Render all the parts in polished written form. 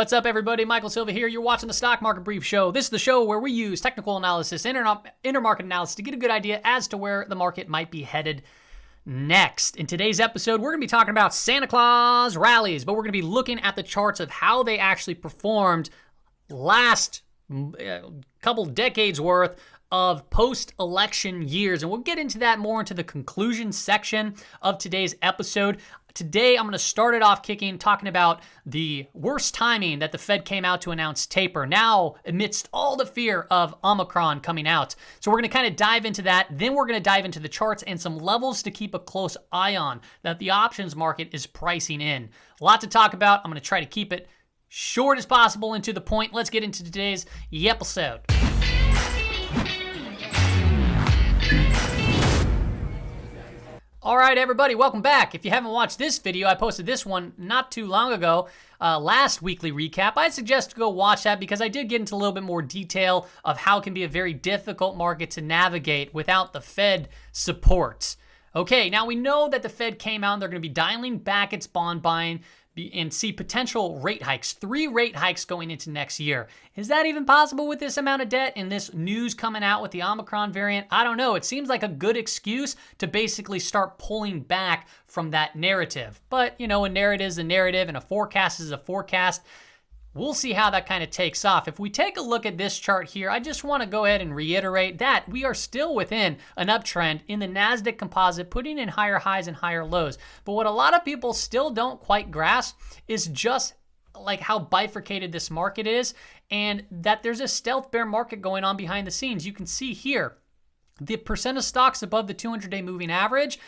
What's up, everybody? Michael Silva here. You're watching the Stock Market Brief Show. This is the show where we use technical analysis, intermarket analysis to get a good idea as to where the market might be headed next. In today's episode, we're going to be talking about Santa Claus rallies, but we're going to be looking at the charts of how they actually performed last couple decades worth of post-election years. And we'll get into that more into the conclusion section of today's episode. Today, I'm going to start it off talking about the worst timing that the Fed came out to announce taper, now amidst all the fear of Omicron coming out. So we're going to kind of dive into that. Then we're going to dive into the charts and some levels to keep a close eye on that the options market is pricing in. A lot to talk about. I'm going to try to keep it short as possible and to the point. Let's get into today's episode. All right, everybody, welcome back. If you haven't watched this video, I posted this one not too long ago, last weekly recap. I'd suggest to go watch that because I did get into a little bit more detail of how it can be a very difficult market to navigate without the Fed support. Okay, now we know that the Fed came out and they're going to be dialing back its bond buying and see potential rate hikes, 3 rate hikes going into next year. Is that even possible with this amount of debt and this news coming out with the Omicron variant? I don't know. It seems like a good excuse to basically start pulling back from that narrative. But, you know, a narrative is a narrative and a forecast is a forecast. We'll see how that kind of takes off. If we take a look at this chart here, I just want to go ahead and reiterate that we are still within an uptrend in the Nasdaq composite, putting in higher highs and higher lows. But what a lot of people still don't quite grasp is just like how bifurcated this market is and that there's a stealth bear market going on behind the scenes. You can see here the percent of stocks above the 200-day moving average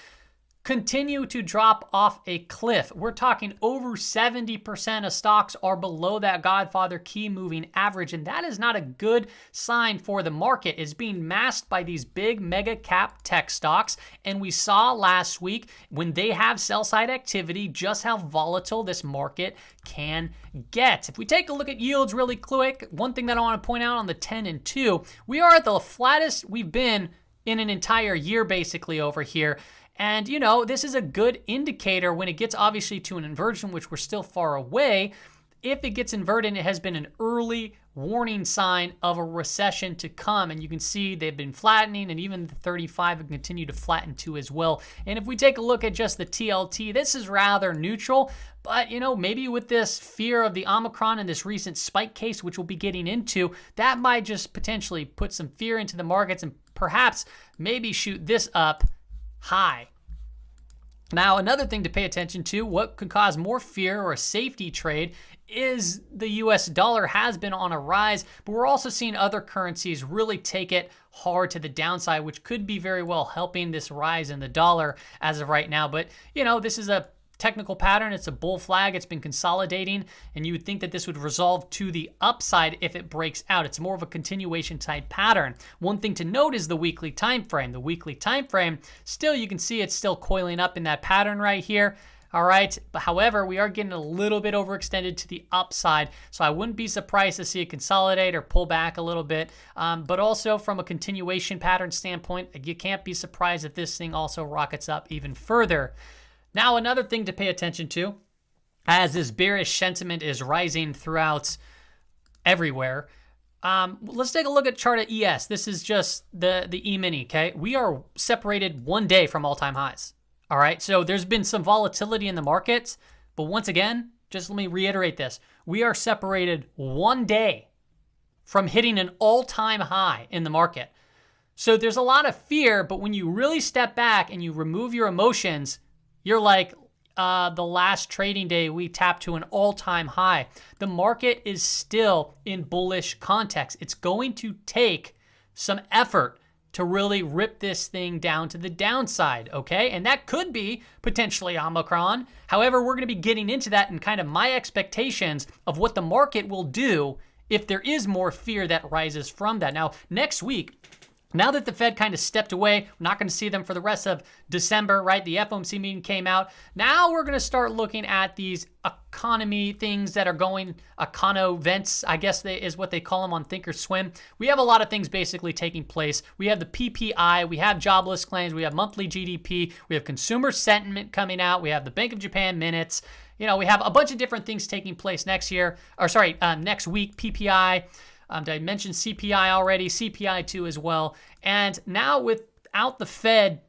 continue to drop off a cliff. We're talking over 70% of stocks are below that Godfather key moving average, and that is not a good sign for the market. It's being masked by these big mega cap tech stocks, and we saw last week when they have sell side activity just how volatile this market can get. If we take a look at yields really quick, one thing that I want to point out on the 10 and 2, we are at the flattest we've been in an entire year basically over here. And, you know, this is a good indicator when it gets obviously to an inversion, which we're still far away. If it gets inverted, it has been an early warning sign of a recession to come. And you can see they've been flattening, and even the 35 will continue to flatten too as well. And if we take a look at just the TLT, this is rather neutral. But, you know, maybe with this fear of the Omicron and this recent spike case, which we'll be getting into, that might just potentially put some fear into the markets and perhaps maybe shoot this up high. Now, another thing to pay attention to, what could cause more fear or a safety trade, is the US dollar has been on a rise, but we're also seeing other currencies really take it hard to the downside, which could be very well helping this rise in the dollar as of right now. But, you know, this is a technical pattern. It's a bull flag. It's been consolidating, and you would think that this would resolve to the upside if it breaks out. It's more of a continuation type pattern. One thing to note is the weekly time frame. The weekly time frame, still you can see it's still coiling up in that pattern right here. All right, but however, we are getting a little bit overextended to the upside, so I wouldn't be surprised to see it consolidate or pull back a little bit. But also from a continuation pattern standpoint, you can't be surprised if this thing also rockets up even further. Now, another thing to pay attention to, as this bearish sentiment is rising throughout everywhere, let's take a look at chart of ES. This is just the E-mini, okay? We are separated 1 day from all-time highs, all right? So there's been some volatility in the markets, but once again, just let me reiterate this. We are separated 1 day from hitting an all-time high in the market. So there's a lot of fear, but when you really step back and you remove your emotions, you're like, the last trading day, we tapped to an all-time high. The market is still in bullish context. It's going to take some effort to really rip this thing down to the downside, okay? And that could be potentially Omicron. However, we're going to be getting into that and kind of my expectations of what the market will do if there is more fear that rises from that. Now, next week, Now that the Fed kind of stepped away, we're not going to see them for the rest of December, right? The FOMC meeting came out. Now we're going to start looking at these economy things that are going, econo-vents, I guess is what they call them on Thinkorswim. We have a lot of things basically taking place. We have the PPI, we have jobless claims, we have monthly GDP, we have consumer sentiment coming out, we have the Bank of Japan minutes. You know, we have a bunch of different things taking place next week, PPI. Did I mention CPI already? CPI too as well. And now without the Fed,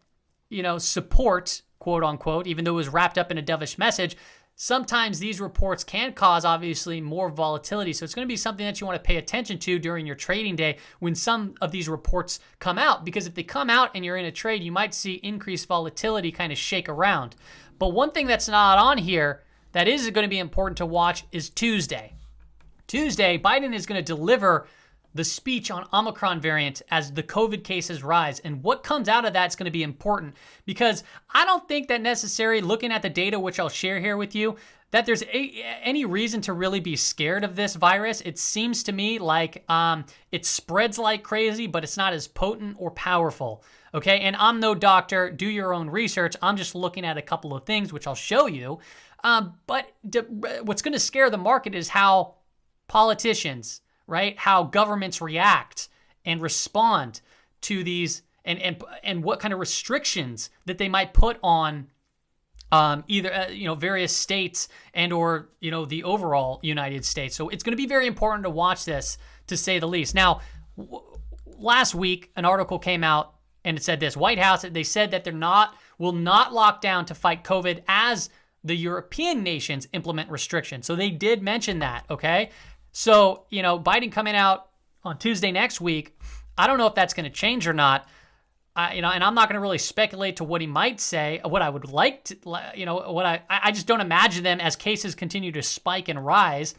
support, quote unquote, even though it was wrapped up in a dovish message, sometimes these reports can cause obviously more volatility. So it's going to be something that you want to pay attention to during your trading day when some of these reports come out, because if they come out and you're in a trade, you might see increased volatility kind of shake around. But one thing that's not on here that is going to be important to watch is Tuesday. Tuesday, Biden is going to deliver the speech on Omicron variant as the COVID cases rise. And what comes out of that is going to be important, because I don't think that necessarily, looking at the data, which I'll share here with you, that there's any reason to really be scared of this virus. It seems to me like it spreads like crazy, but it's not as potent or powerful. Okay, and I'm no doctor. Do your own research. I'm just looking at a couple of things, which I'll show you. But what's going to scare the market is how politicians, right? How governments react and respond to these, and what kind of restrictions that they might put on either various states and or the overall United States. So it's going to be very important to watch this, to say the least. Now, last week an article came out and it said this: White House, they said that will not lock down to fight COVID as the European nations implement restrictions. So they did mention that, okay? So, Biden coming out on Tuesday next week, I don't know if that's going to change or not. And I'm not going to really speculate to what he might say. What I would like to, I just don't imagine them, as cases continue to spike and rise.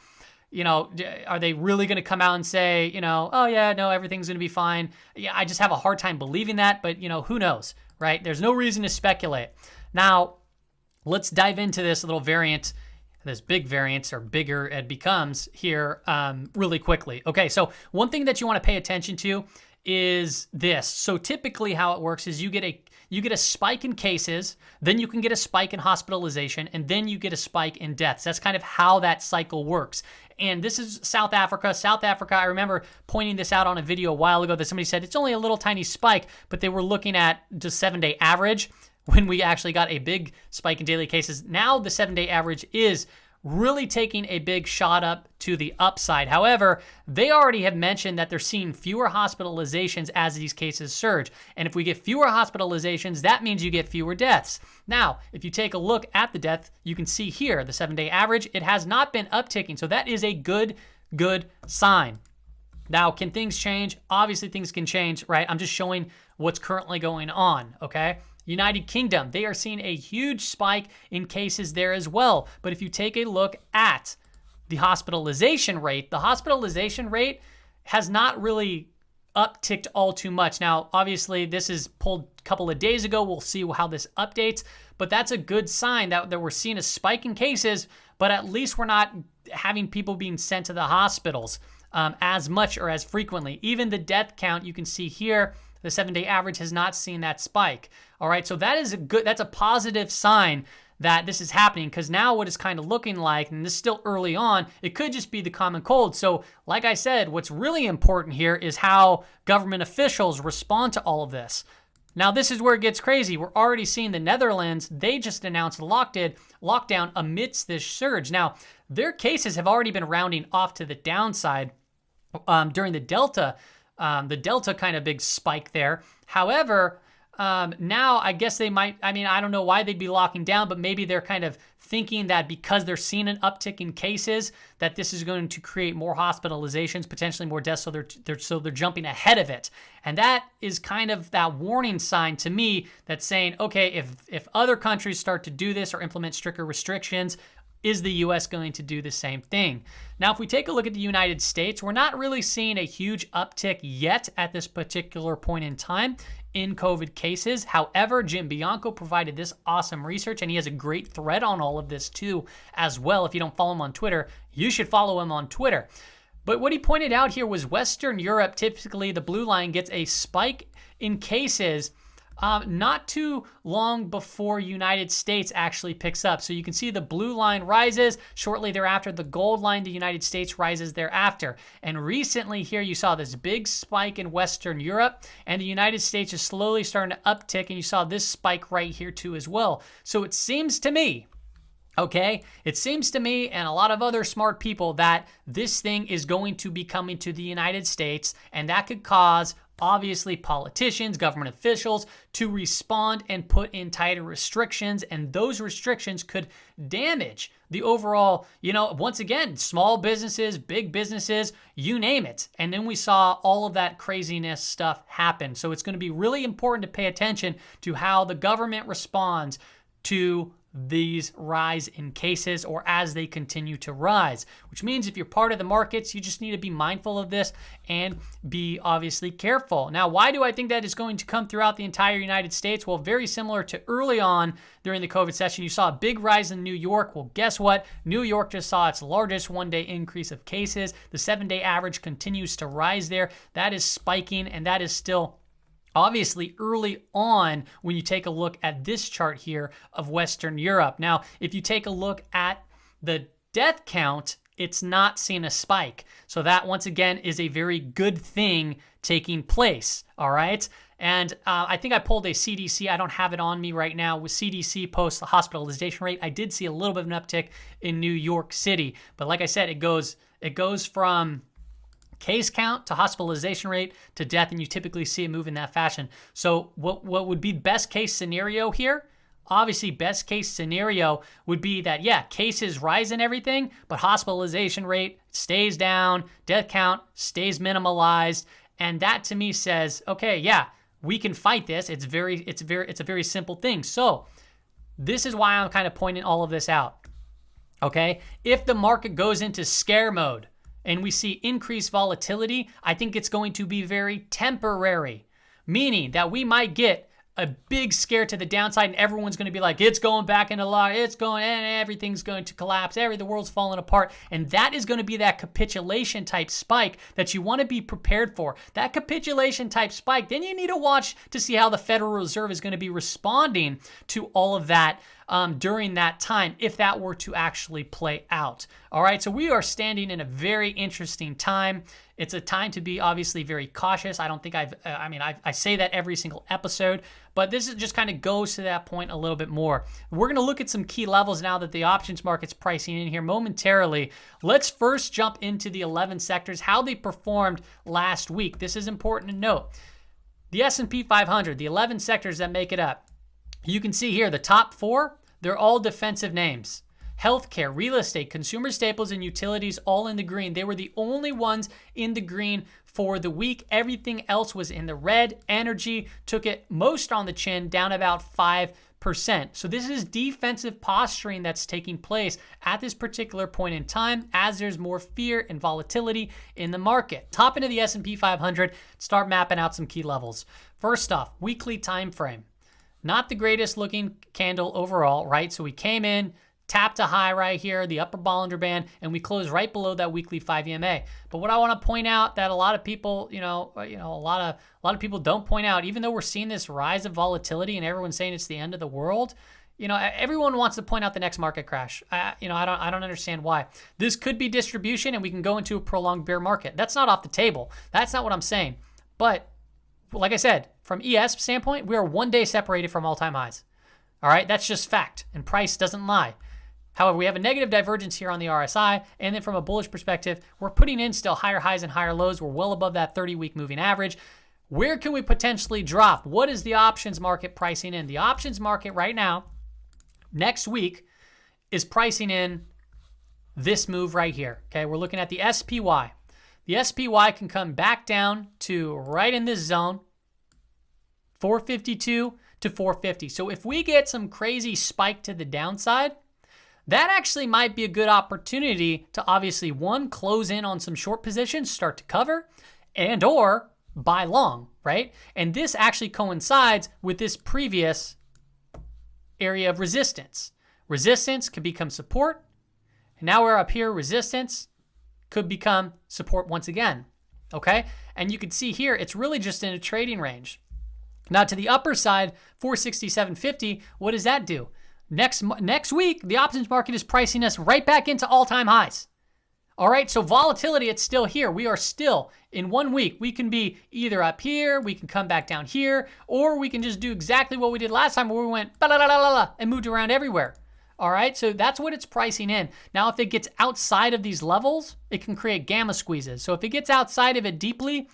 Are they really going to come out and say, oh yeah, no, everything's going to be fine? Yeah, I just have a hard time believing that, but who knows, right? There's no reason to speculate. Now, let's dive into this little variant, this big variance, or bigger it becomes here, really quickly. Okay, so one thing that you want to pay attention to is this. So typically how it works is you get a spike in cases, then you can get a spike in hospitalization, and then you get a spike in deaths. That's kind of how that cycle works. And this is South Africa. South Africa, I remember pointing this out on a video a while ago that somebody said it's only a little tiny spike, but they were looking at the 7-day average when we actually got a big spike in daily cases. Now the 7-day average is really taking a big shot up to the upside. However, they already have mentioned that they're seeing fewer hospitalizations as these cases surge. And if we get fewer hospitalizations, that means you get fewer deaths. Now, if you take a look at the death, you can see here, the 7-day average, it has not been upticking. So that is a good sign. Now, can things change? Obviously, things can change, right? I'm just showing what's currently going on, okay? United Kingdom, they are seeing a huge spike in cases there as well. But if you take a look at the hospitalization rate has not really upticked all too much. Now, obviously, this is pulled a couple of days ago. We'll see how this updates, but that's a good sign that we're seeing a spike in cases, but at least we're not having people being sent to the hospitals as much or as frequently. Even the death count, you can see here, the 7-day average has not seen that spike. All right, so that's a positive sign that this is happening, because now what it's kind of looking like, and this is still early on, it could just be the common cold. So like I said, what's really important here is how government officials respond to all of this. Now, this is where it gets crazy. We're already seeing the Netherlands, they just announced lockdown amidst this surge. Now, their cases have already been rounding off to the downside during the Delta kind of big spike there. However, now I guess they might, I don't know why they'd be locking down, but maybe they're kind of thinking that because they're seeing an uptick in cases, that this is going to create more hospitalizations, potentially more deaths, so they're jumping ahead of it. And that is kind of that warning sign to me that's saying, okay, if other countries start to do this or implement stricter restrictions, is the U.S. going to do the same thing? Now, if we take a look at the United States, we're not really seeing a huge uptick yet at this particular point in time in COVID cases. However, Jim Bianco provided this awesome research, and he has a great thread on all of this too as well. If you don't follow him on Twitter, you should follow him on Twitter. But what he pointed out here was Western Europe, typically the blue line gets a spike in cases not too long before United States actually picks up. So you can see the blue line rises. Shortly thereafter, the gold line, the United States, rises thereafter. And recently here you saw this big spike in Western Europe, and the United States is slowly starting to uptick, and you saw this spike right here too as well. So it seems to me, okay, it seems to me and a lot of other smart people that this thing is going to be coming to the United States, and that could cause obviously politicians, government officials to respond and put in tighter restrictions, and those restrictions could damage the overall, once again, small businesses, big businesses, you name it. And then we saw all of that craziness stuff happen. So it's going to be really important to pay attention to how the government responds to these rise in cases, or as they continue to rise, which means if you're part of the markets, you just need to be mindful of this and be obviously careful. Now, why do I think that is going to come throughout the entire United States? Well, very similar to early on during the COVID session, you saw a big rise in New York. Well, guess what? New York just saw its largest one-day increase of cases. The 7-day average continues to rise there. That is spiking, and that is still obviously early on when you take a look at this chart here of Western Europe. Now, if you take a look at the death count, it's not seeing a spike. So that, once again, is a very good thing taking place, all right? And I think I pulled a CDC. I don't have it on me right now. With CDC post hospitalization rate, I did see a little bit of an uptick in New York City. But like I said, it goes from case count to hospitalization rate to death, and you typically see it move in that fashion. So what would be best case scenario here? Obviously, best case scenario would be that, yeah, cases rise and everything, but hospitalization rate stays down, death count stays minimalized, and that to me says, okay, yeah, we can fight this. It's a very simple thing. So this is why I'm kind of pointing all of this out. Okay, if the market goes into scare mode and we see increased volatility, I think it's going to be very temporary, meaning that we might get a big scare to the downside and everyone's going to be like, it's going back into law, it's going, and everything's going to collapse, the world's falling apart. And that is going to be that capitulation type spike that you want to be prepared for. That capitulation type spike, then you need to watch to see how the Federal Reserve is going to be responding to all of that during that time, if that were to actually play out. All right, so we are standing in a very interesting time. It's a time to be obviously very cautious. I don't think I say that every single episode, but this is just kind of goes to that point a little bit more. We're going to look at some key levels now that the options market's pricing in here momentarily. Let's first jump into the 11 sectors, how they performed last week. This is important to note. The S&P 500, the 11 sectors that make it up. You can see here the top 4, they're all defensive names. Healthcare, real estate, consumer staples, and utilities all in the green. They were the only ones in the green for the week. Everything else was in the red. Energy took it most on the chin, down about 5%. So this is defensive posturing that's taking place at this particular point in time as there's more fear and volatility in the market. Top into the S&P 500, start mapping out some key levels. First off, weekly time frame. Not the greatest looking candle overall, right? So we came in, tapped a high right here, the upper Bollinger Band, and we closed right below that weekly 5 EMA. But what I want to point out that a lot of people, a lot of people don't point out, even though we're seeing this rise of volatility and everyone's saying it's the end of the world, everyone wants to point out the next market crash. I don't understand why. This could be distribution, and we can go into a prolonged bear market. That's not off the table. That's not what I'm saying. But like I said, from ES standpoint, we are 1 day separated from all-time highs. All right, that's just fact, and price doesn't lie. However, we have a negative divergence here on the RSI, and then from a bullish perspective, we're putting in still higher highs and higher lows. We're well above that 30-week moving average. Where can we potentially drop? What is the options market pricing in? The options market right now, next week, is pricing in this move right here. Okay, we're looking at the SPY. The SPY can come back down to right in this zone, 452 to 450. So if we get some crazy spike to the downside, that actually might be a good opportunity to obviously, one, close in on some short positions, start to cover, and or buy long, right? And this actually coincides with this previous area of resistance. Resistance can become support, and now we're up here, resistance could become support once again, okay? And you can see here, it's really just in a trading range. Now to the upper side, 467.50, what does that do? Next week, the options market is pricing us right back into all-time highs. All right, so volatility, it's still here. We are still, in 1 week, we can be either up here, we can come back down here, or we can just do exactly what we did last time where we went and moved around everywhere. All right, so that's what it's pricing in. Now, if it gets outside of these levels, it can create gamma squeezes. So if it gets outside of it deeply,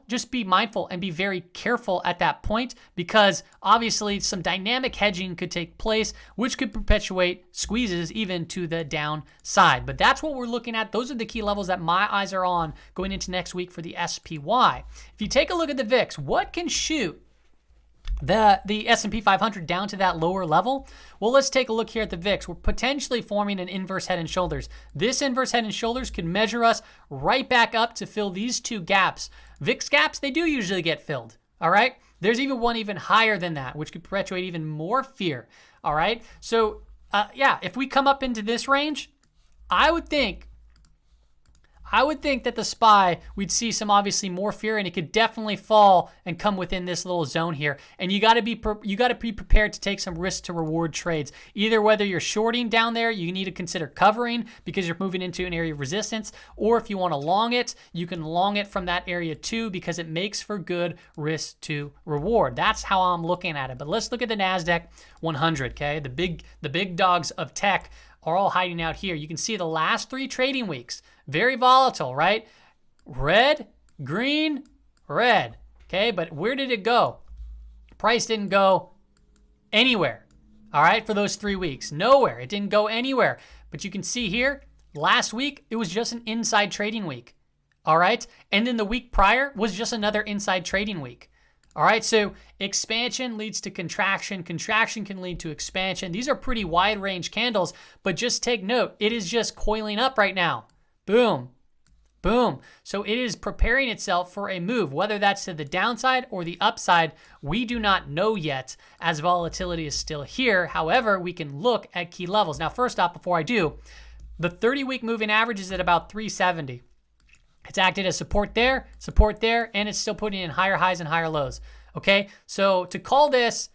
just be mindful and be very careful at that point, because obviously some dynamic hedging could take place, which could perpetuate squeezes even to the downside. But that's what we're looking at. Those are the key levels that my eyes are on going into next week for the SPY. If you take a look at the VIX, what can shoot the S&P 500 down to that lower level? Well, let's take a look here at the VIX. We're potentially forming an inverse head and shoulders. This inverse head and shoulders can measure us right back up to fill these two gaps. VIX gaps, they do usually get filled, all right? There's even one even higher than that, which could perpetuate even more fear, all right? So, yeah, if we come up into this range, I would think that the SPY, we'd see some obviously more fear, and it could definitely fall and come within this little zone here. And you got to be prepared to take some risk to reward trades. Either whether you're shorting down there, you need to consider covering because you're moving into an area of resistance, or if you want to long it, you can long it from that area too because it makes for good risk to reward. That's how I'm looking at it. But let's look at the Nasdaq 100. Okay, the big dogs of tech are all hiding out here. You can see the last 3 trading weeks. Very volatile, right? Red, green, red. Okay, but where did it go? Price didn't go anywhere. All right, for those 3 weeks. Nowhere. It didn't go anywhere. But you can see here, last week, it was just an inside trading week. All right, and then the week prior was just another inside trading week. All right, so expansion leads to contraction. Contraction can lead to expansion. These are pretty wide range candles, but just take note, it is just coiling up right now. Boom, boom. So it is preparing itself for a move, whether that's to the downside or the upside. We do not know yet as volatility is still here. However, we can look at key levels. Now, first off, before I do, the 30-week moving average is at about 370. It's acted as support there, and it's still putting in higher highs and higher lows. Okay, so to call this,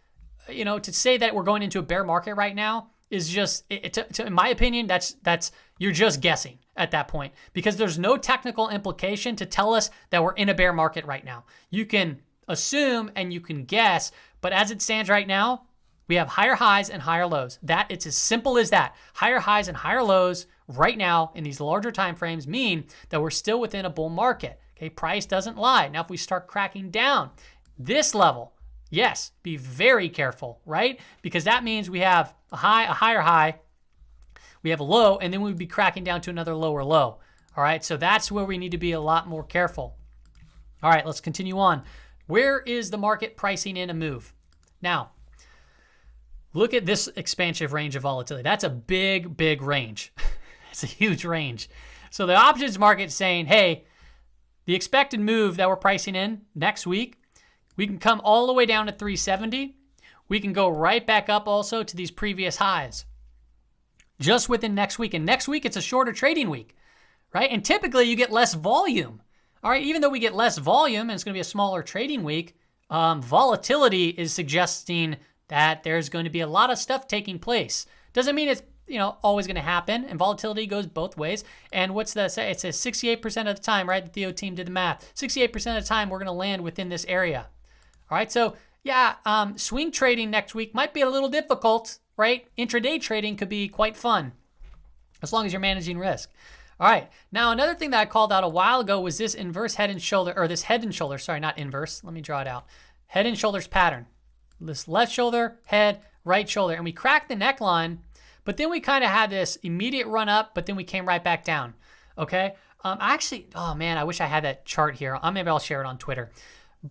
to say that we're going into a bear market right now is just, in my opinion, that's you're just guessing at that point because there's no technical implication to tell us that we're in a bear market right now. You can assume and you can guess, but as it stands right now, we have higher highs and higher lows. It's as simple as that. Higher highs and higher lows right now in these larger time frames mean that we're still within a bull market. Okay, price doesn't lie. Now, if we start cracking down this level, yes, be very careful, right? Because that means we have a higher high, we have a low, and then we'd be cracking down to another lower low. All right, so that's where we need to be a lot more careful. All right, let's continue on. Where is the market pricing in a move? Now, look at this expansive range of volatility. That's a big, big range. It's a huge range. So the options market is saying, hey, the expected move that we're pricing in next week, we can come all the way down to 370. We can go right back up also to these previous highs just within next week. And next week, it's a shorter trading week, right? And typically you get less volume. All right, even though we get less volume and it's going to be a smaller trading week, volatility is suggesting that there's going to be a lot of stuff taking place. Doesn't mean it's always going to happen, and volatility goes both ways. And what's the say? It says 68% of the time, right? The Theo team did the math. 68% of the time, we're going to land within this area. All right, so yeah, swing trading next week might be a little difficult, right? Intraday trading could be quite fun as long as you're managing risk. All right, now another thing that I called out a while ago was this inverse head and shoulder, or this head and shoulder, sorry, not inverse. Let me draw it out. Head and shoulders pattern. This left shoulder, head, right shoulder, and we cracked the neckline, but then we kind of had this immediate run up, but then we came right back down, okay? Actually, oh man, I wish I had that chart here. Maybe I'll share it on Twitter.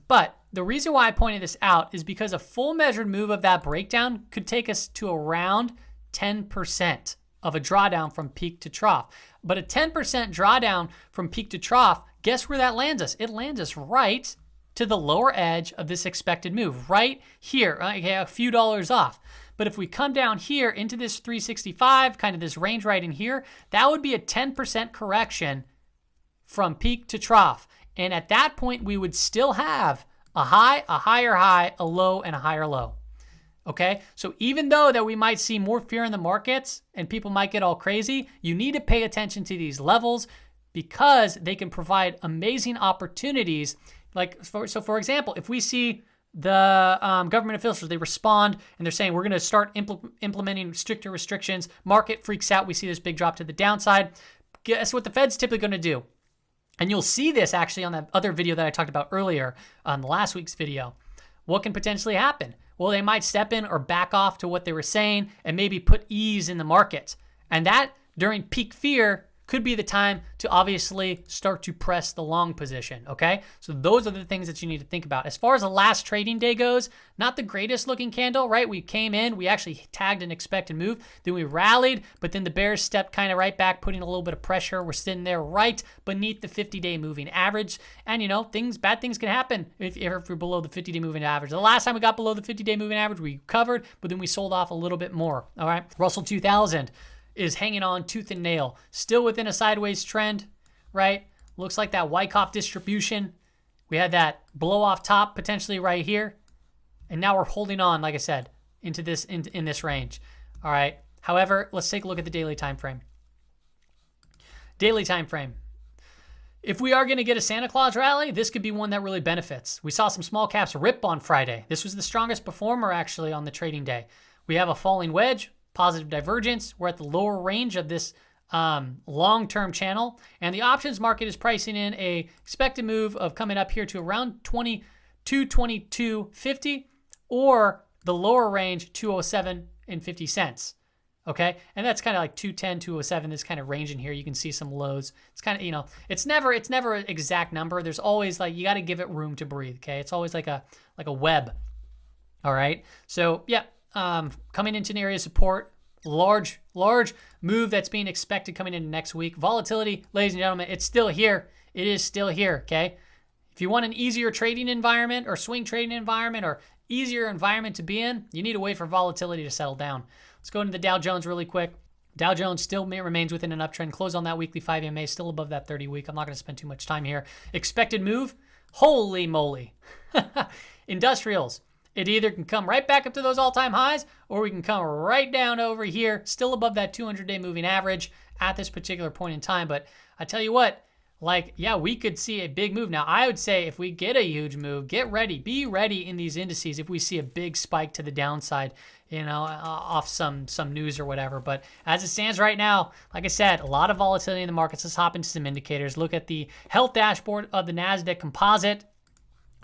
But the reason why I pointed this out is because a full measured move of that breakdown could take us to around 10% of a drawdown from peak to trough. But a 10% drawdown from peak to trough, guess where that lands us? It lands us right to the lower edge of this expected move, right here, okay, a few dollars off. But if we come down here into this 365, kind of this range right in here, that would be a 10% correction from peak to trough. And at that point, we would still have a high, a higher high, a low, and a higher low. Okay, so even though that we might see more fear in the markets and people might get all crazy, you need to pay attention to these levels because they can provide amazing opportunities. Like, for example, if we see the government officials, they respond and they're saying we're going to start implementing stricter restrictions, market freaks out, we see this big drop to the downside. Guess what the Fed's typically going to do? And you'll see this actually on that other video that I talked about earlier on last week's video. What can potentially happen? Well, they might step in or back off to what they were saying and maybe put ease in the market. And that, during peak fear, could be the time to obviously start to press the long position, okay? So those are the things that you need to think about. As far as the last trading day goes, not the greatest looking candle, right? We came in, we actually tagged an expected move, then we rallied, but then the bears stepped kind of right back, putting a little bit of pressure. We're sitting there right beneath the 50-day moving average. And you know, bad things can happen if you're below the 50-day moving average. The last time we got below the 50-day moving average, we covered, but then we sold off a little bit more, all right? Russell 2000 is hanging on tooth and nail, still within a sideways trend, right? Looks like that Wyckoff distribution. We had that blow off top potentially right here, and now we're holding on, like I said, into this in this range. All right. However, let's take a look at the daily time frame. Daily time frame. If we are going to get a Santa Claus rally, this could be one that really benefits. We saw some small caps rip on Friday. This was the strongest performer actually on the trading day. We have a falling wedge, positive divergence. We're at the lower range of this long-term channel, and the options market is pricing in a expected move of coming up here to around 22.50 or the lower range 207.50. Okay, and that's kind of like 210, 207, this kind of range in here. You can see some lows. It's kind of, you know, it's never an exact number. There's always, like, you got to give it room to breathe. Okay, it's always like a web. All right, so yeah. Coming into an area of support, large move that's being expected coming into next week. Volatility, ladies and gentlemen, it's still here. It is still here, okay? If you want an easier trading environment or swing trading environment or easier environment to be in, you need to wait for volatility to settle down. Let's go into the Dow Jones really quick. Dow Jones still remains within an uptrend. Close on that weekly 5 EMA, still above that 30-week. I'm not going to spend too much time here. Expected move, holy moly. Industrials. It either can come right back up to those all-time highs, or we can come right down over here, still above that 200-day moving average at this particular point in time. But I tell you what, like, yeah, we could see a big move. Now, I would say if we get a huge move, get ready. Be ready in these indices if we see a big spike to the downside, you know, off some news or whatever. But as it stands right now, like I said, a lot of volatility in the markets. Let's hop into some indicators. Look at the health dashboard of the Nasdaq Composite.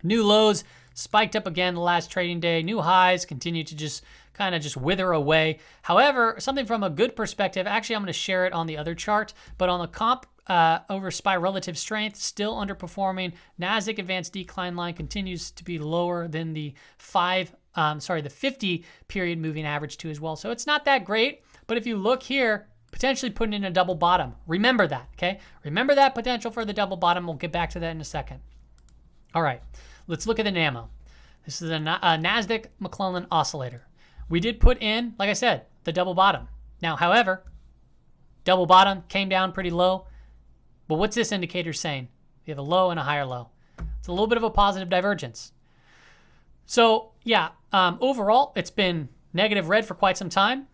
New lows spiked up again the last trading day. New highs continue to just kind of wither away. However, something from a good perspective, actually I'm going to share it on the other chart, but on the comp over SPY relative strength, still underperforming. Nasdaq advanced decline line continues to be lower than the 50 period moving average too as well. So it's not that great, but if you look here, potentially putting in a double bottom. Remember that, okay? Remember that potential for the double bottom. We'll get back to that in a second. All right. Let's look at the NAMO. This is a Nasdaq McClellan oscillator. We did put in, like I said, the double bottom. Now, however, double bottom came down pretty low. But what's this indicator saying? We have a low and a higher low. It's a little bit of a positive divergence. So, yeah, overall, it's been negative red for quite some time.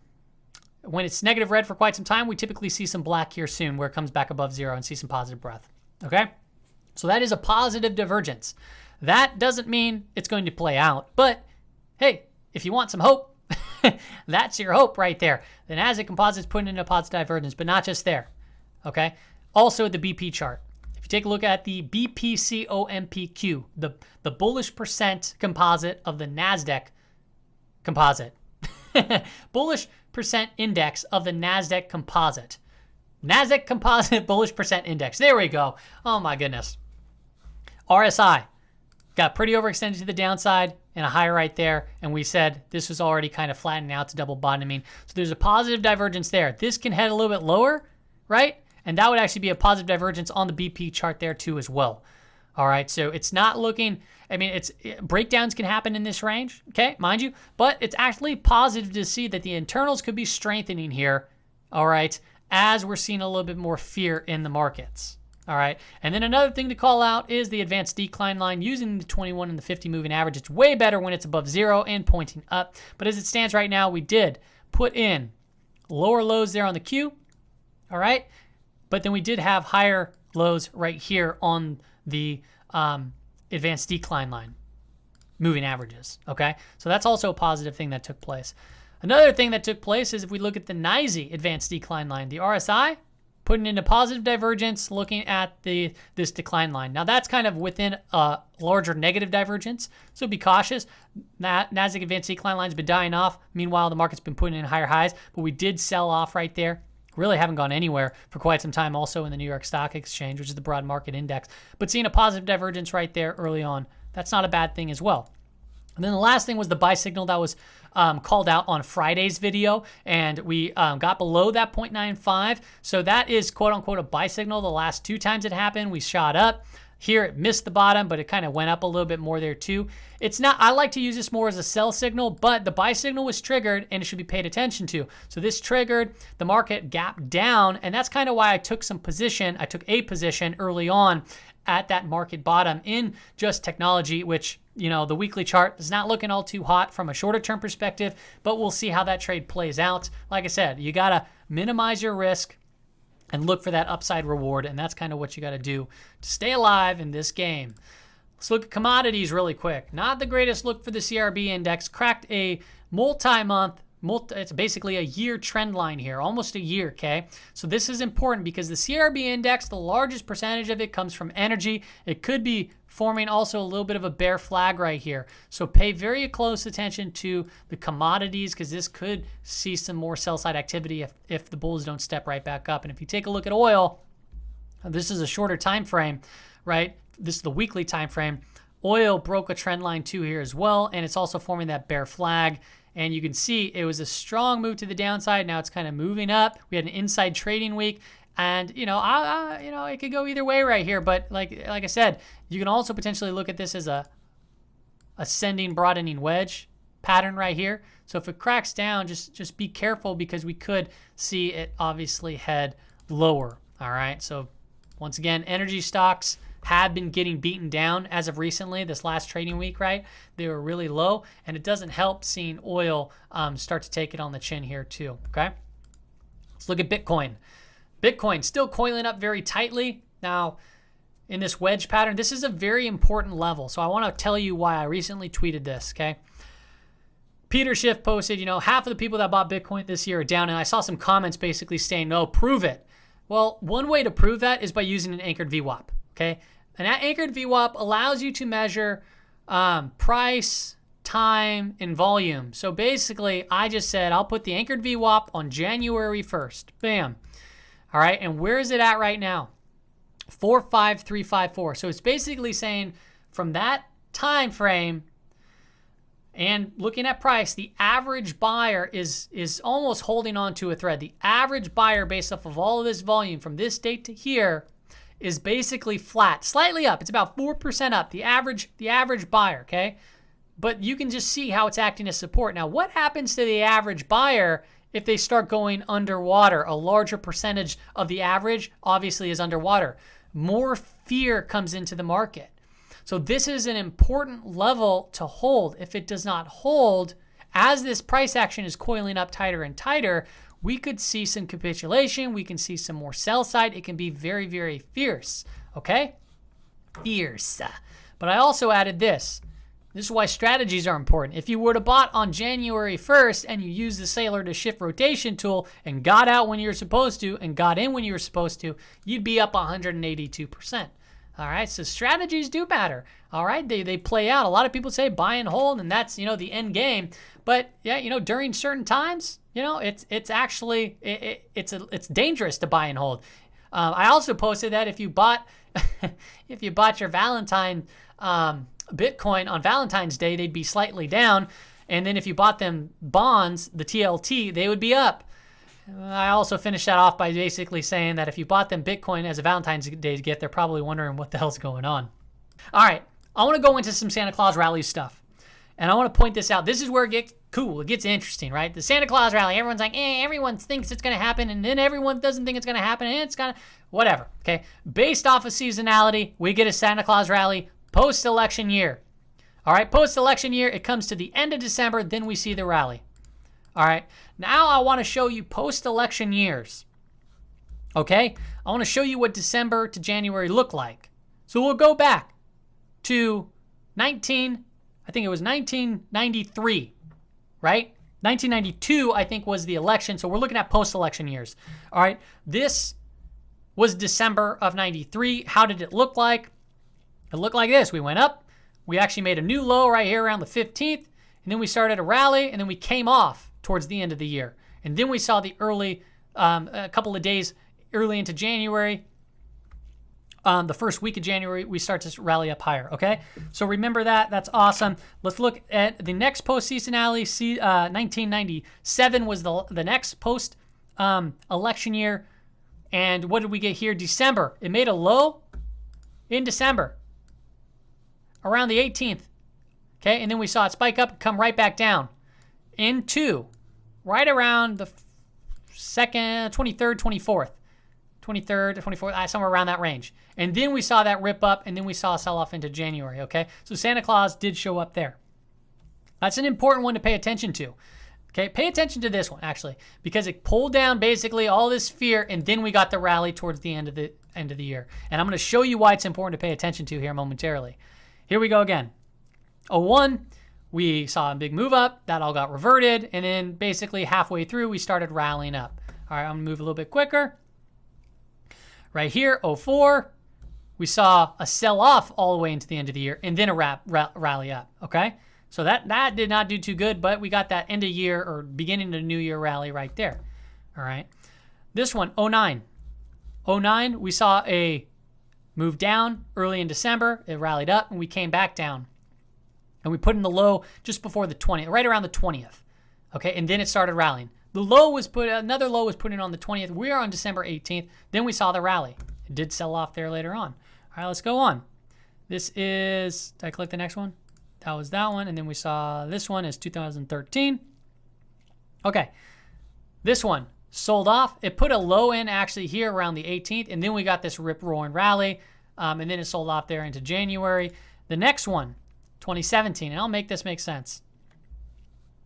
When it's negative red for quite some time, we typically see some black here soon where it comes back above zero and see some positive breath. Okay? So that is a positive divergence. That doesn't mean it's going to play out, but hey, if you want some hope, that's your hope right there. The Nasdaq Composite's putting in a positive divergence, but not just there, okay? Also the BP chart. If you take a look at the BPCOMPQ, the bullish percent composite of the Nasdaq Composite, bullish percent index of the Nasdaq Composite. Nasdaq Composite bullish percent index. There we go. Oh my goodness. RSI. Got pretty overextended to the downside and a high right there. And we said this was already kind of flattening out to double bottoming. So there's a positive divergence there. This can head a little bit lower, right? And that would actually be a positive divergence on the BP chart there too as well. All right, so it's not looking, I mean, breakdowns can happen in this range, okay, mind you, but it's actually positive to see that the internals could be strengthening here, all right, as we're seeing a little bit more fear in the markets, All right, and then another thing to call out is the advanced decline line using the 21 and the 50 moving average. It's way better when it's above 0 and pointing up. But as it stands right now, we did put in lower lows there on the Q. All right, but then we did have higher lows right here on the advanced decline line, moving averages. Okay, so that's also a positive thing that took place. Another thing that took place is if we look at the NYSE advanced decline line, the RSI putting into positive divergence, looking at this decline line. Now that's kind of within a larger negative divergence, so be cautious. Nasdaq advanced decline line's been dying off. Meanwhile, the market's been putting in higher highs, but we did sell off right there. Really haven't gone anywhere for quite some time also in the New York Stock Exchange, which is the broad market index. But seeing a positive divergence right there early on, that's not a bad thing as well. And then the last thing was the buy signal that was called out on Friday's video, and we got below that 0.95. So that is quote unquote a buy signal. The last 2 times it happened, we shot up. Here it missed the bottom, but it kind of went up a little bit more there too. It's not, I like to use this more as a sell signal, but the buy signal was triggered and it should be paid attention to. So this triggered, the market gapped down, and that's kind of why I took some position. I took a position early on at that market bottom in just technology, which, you know, the weekly chart is not looking all too hot from a shorter term perspective, but we'll see how that trade plays out. Like I said, you got to minimize your risk and look for that upside reward, and that's kind of what you got to do to stay alive in this game. Let's look at commodities really quick. Not the greatest look for the CRB index. Cracked a multi-month, it's basically a year trend line here, almost a year, okay? So this is important because the CRB index, the largest percentage of it comes from energy. It could be forming also a little bit of a bear flag right here. So pay very close attention to the commodities because this could see some more sell-side activity if the bulls don't step right back up. And if you take a look at oil, this is a shorter time frame, right? This is the weekly time frame. Oil broke a trend line too here as well, and it's also forming that bear flag. And you can see it was a strong move to the downside. Now it's kind of moving up. We had an inside trading week, and you know, it could go either way right here. But like I said, you can also potentially look at this as a ascending, broadening wedge pattern right here. So if it cracks down, just be careful because we could see it obviously head lower. All right. So once again, energy stocks have been getting beaten down as of recently, this last trading week, right? They were really low, and it doesn't help seeing oil start to take it on the chin here too, okay? Let's look at Bitcoin. Bitcoin still coiling up very tightly. Now, in this wedge pattern, this is a very important level, so I want to tell you why I recently tweeted this, okay? Peter Schiff posted, you know, half of the people that bought Bitcoin this year are down, and I saw some comments basically saying, no, prove it. Well, one way to prove that is by using an anchored VWAP, okay? And that anchored VWAP allows you to measure price, time, and volume. So basically, I just said I'll put the anchored VWAP on January 1st. Bam. All right, and where is it at right now? 45354. So it's basically saying from that time frame and looking at price, the average buyer is almost holding on to a thread. The average buyer, based off of all of this volume from this date to here, is basically flat, slightly up. It's about 4% up, the average buyer, okay? But you can just see how it's acting as support. Now, what happens to the average buyer if they start going underwater? A larger percentage of the average obviously is underwater. More fear comes into the market. So this is an important level to hold. If it does not hold, as this price action is coiling up tighter and tighter, we could see some capitulation. We can see some more sell side. It can be very, very fierce, okay? Fierce. But I also added this. This is why strategies are important. If you were to bought on January 1st and you use the sailor to shift rotation tool and got out when you were supposed to and got in when you were supposed to, you'd be up 182%. All right, so strategies do matter. All right, they play out. A lot of people say buy and hold, and that's, you know, the end game. But yeah, you know, during certain times, you know, it's actually it's dangerous to buy and hold. I also posted that if you bought your Valentine Bitcoin on Valentine's Day, they'd be slightly down, and then if you bought them bonds, the TLT, they would be up. I also finished that off by basically saying that if you bought them Bitcoin as a Valentine's Day gift, they're probably wondering what the hell's going on. All right, I want to go into some Santa Claus rally stuff, and I want to point this out. This is where it cool. It gets interesting, right? The Santa Claus rally, everyone's like, everyone thinks it's going to happen, and then everyone doesn't think it's going to happen, and it's going to, whatever, okay? Based off of seasonality, we get a Santa Claus rally post-election year. All right, post-election year, it comes to the end of December, then we see the rally. All right, now I want to show you post-election years, okay? I want to show you what December to January look like. So we'll go back to 1993, right? 1992, I think, was the election. So we're looking at post-election years. All right, this was December of 93. How did it look like? It looked like this. We went up. We actually made a new low right here around the 15th. And then we started a rally, and then we came off towards the end of the year. And then we saw the early, a couple of days early into January, the first week of January, we start to rally up higher, okay? So remember that. That's awesome. Let's look at the next post-seasonality. 1997 was the next post-election year. And what did we get here? December. It made a low in December, around the 18th, okay? And then we saw it spike up and come right back down into right around the 23rd, 24th. 23rd, 24th, somewhere around that range. And then we saw that rip up, and then we saw a sell-off into January, okay? So Santa Claus did show up there. That's an important one to pay attention to, okay? Pay attention to this one, actually, because it pulled down basically all this fear, and then we got the rally towards the end of the year. And I'm going to show you why it's important to pay attention to here momentarily. Here we go again. 01, we saw a big move up. That all got reverted, and then basically halfway through, we started rallying up. All right, I'm going to move a little bit quicker. Right here, 04, we saw a sell-off all the way into the end of the year, and then a rally up, okay? So that did not do too good, but we got that end of year or beginning of the new year rally right there, all right? This one, 09. 09, we saw a move down early in December. It rallied up, and we came back down. And we put in the low just before the 20th, right around the 20th, okay? And then it started rallying. Another low was put in on the 20th. We are on December 18th. Then we saw the rally. It did sell off there later on. All right, let's go on. This is, did I click the next one? That was that one. And then we saw this one is 2013. Okay, this one sold off. It put a low in actually here around the 18th. And then we got this rip-roaring rally. And then it sold off there into January. The next one, 2017. And I'll make this make sense.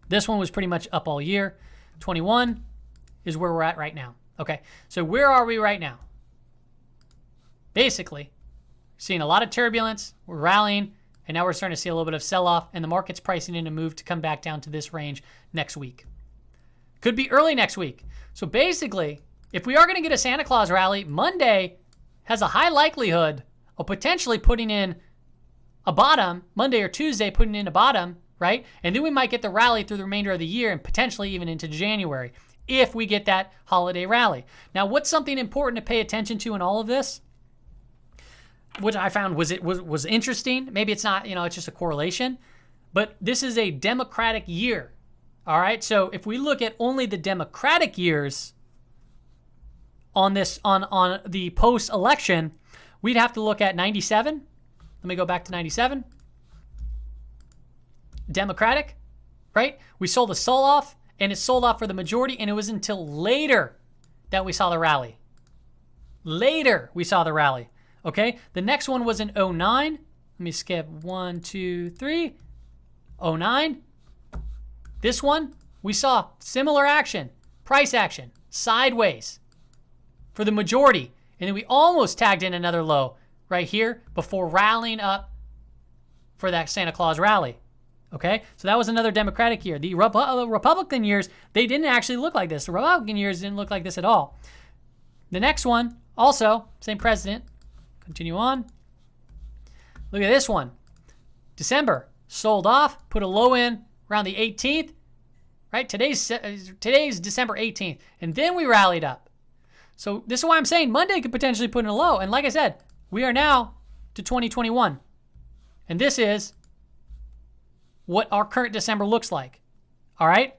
This one was pretty much up all year. 21 is where we're at right now. Okay, so where are we right now? Basically, seeing a lot of turbulence, we're rallying, and now we're starting to see a little bit of sell-off, and the market's pricing in a move to come back down to this range next week. Could be early next week. So basically, if we are going to get a Santa Claus rally, Monday has a high likelihood of potentially putting in a bottom, Monday or Tuesday putting in a bottom, right? And then we might get the rally through the remainder of the year and potentially even into January if we get that holiday rally. Now, what's something important to pay attention to in all of this, which I found was interesting. Maybe it's not, it's just a correlation, but this is a Democratic year, all right? So if we look at only the Democratic years on this, on the post-election, we'd have to look at 97. Let me go back to 97. Democratic, right? We sold a sell-off, and it sold off for the majority, and it was until later that we saw the rally. Later, we saw the rally, okay? The next one was in 09. Let me skip 1, 2, 3. 09. This one, we saw similar action, price action, sideways for the majority, and then we almost tagged in another low right here before rallying up for that Santa Claus rally. Okay, so that was another Democratic year. The Republican years, they didn't actually look like this. The Republican years didn't look like this at all. The next one, also, same president. Continue on. Look at this one. December, sold off, put a low in around the 18th. Right, today's December 18th. And then we rallied up. So this is why I'm saying Monday could potentially put in a low. And like I said, we are now to 2021. And this is what our current December looks like. All right?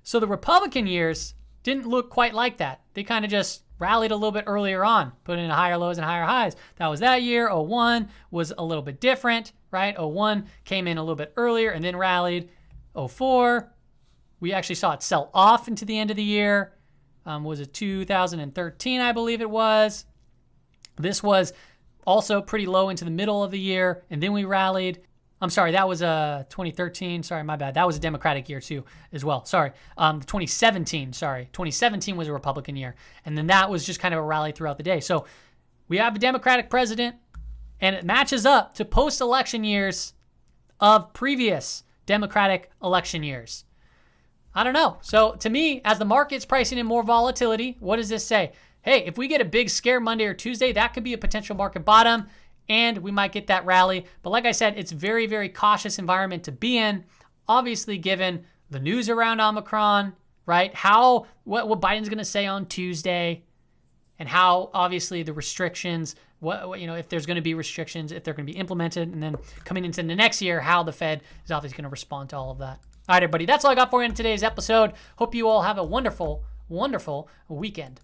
So the Republican years didn't look quite like that. They kind of just rallied a little bit earlier on, put in higher lows and higher highs. That was that year. 01 was a little bit different, right? 01 came in a little bit earlier and then rallied. 04, We actually saw it sell off into the end of the year. Was it 2013, I believe it was. This was also pretty low into the middle of the year, and then we rallied. I'm sorry, that was 2013. Sorry, my bad. That was a Democratic year too, as well. Sorry, 2017. Sorry, 2017 was a Republican year, and then that was just kind of a rally throughout the day. So we have a Democratic president, and it matches up to post-election years of previous Democratic election years. I don't know. So to me, as the market's pricing in more volatility, what does this say? Hey, if we get a big scare Monday or Tuesday, that could be a potential market bottom, and we might get that rally. But like I said, it's very, very cautious environment to be in, obviously given the news around Omicron, right? What Biden's going to say on Tuesday, and how obviously the restrictions, if there's going to be restrictions, if they're going to be implemented, and then coming into the next year, how the Fed is obviously going to respond to all of that. All right, everybody, that's all I got for you in today's episode. Hope you all have a wonderful, wonderful weekend.